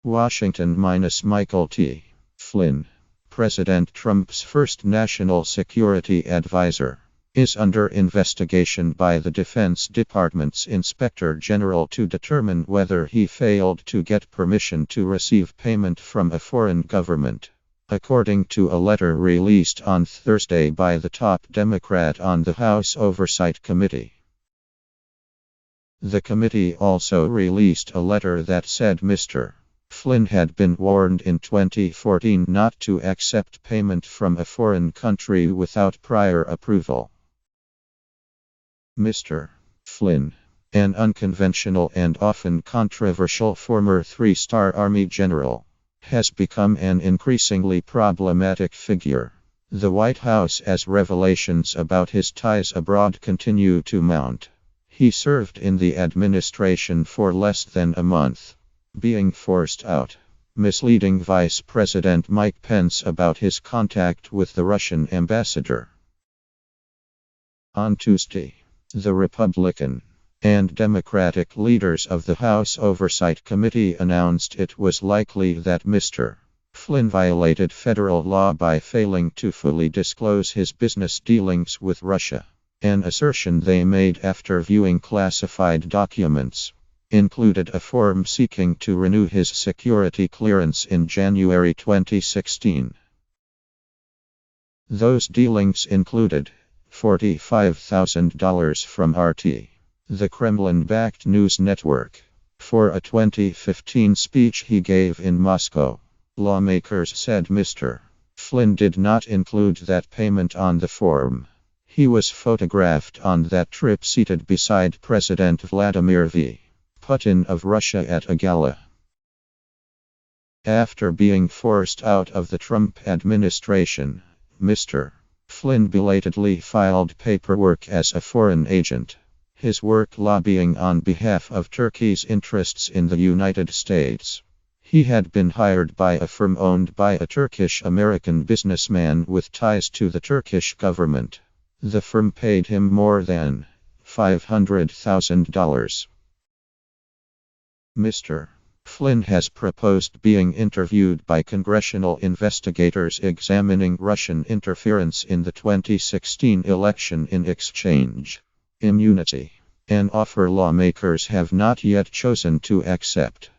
Washington - Michael T. Flynn, President Trump's first national security advisor, is under investigation by the Defense Department's Inspector General to determine whether he failed to get permission to receive payment from a foreign government, according to a letter released on Thursday by the top Democrat on the House Oversight Committee. The committee also released a letter that said Mr. Flynn had been warned in 2014 not to accept payment from a foreign country without prior approval. Mr. Flynn, an unconventional and often controversial former three-star Army general, has become an increasingly problematic figure. The White House, as revelations about his ties abroad continue to mount. He served in the administration for less than a month, being forced out, misleading Vice President Mike Pence about his contact with the Russian ambassador. On Tuesday, the Republican and Democratic leaders of the House Oversight Committee announced it was likely that Mr. Flynn violated federal law by failing to fully disclose his business dealings with Russia, an assertion they made after viewing classified documents, included a form seeking to renew his security clearance in January 2016. Those dealings included $45,000 from RT, the Kremlin-backed news network, for a 2015 speech he gave in Moscow. Lawmakers said Mr. Flynn did not include that payment on the form. He was photographed on that trip seated beside President Vladimir V. Putin of Russia at a gala. After being forced out of the Trump administration, Mr. Flynn belatedly filed paperwork as a foreign agent, his work lobbying on behalf of Turkey's interests in the United States. He had been hired by a firm owned by a Turkish-American businessman with ties to the Turkish government. The firm paid him more than $500,000. Mr. Flynn has proposed being interviewed by congressional investigators examining Russian interference in the 2016 election in exchange immunity, an offer lawmakers have not yet chosen to accept.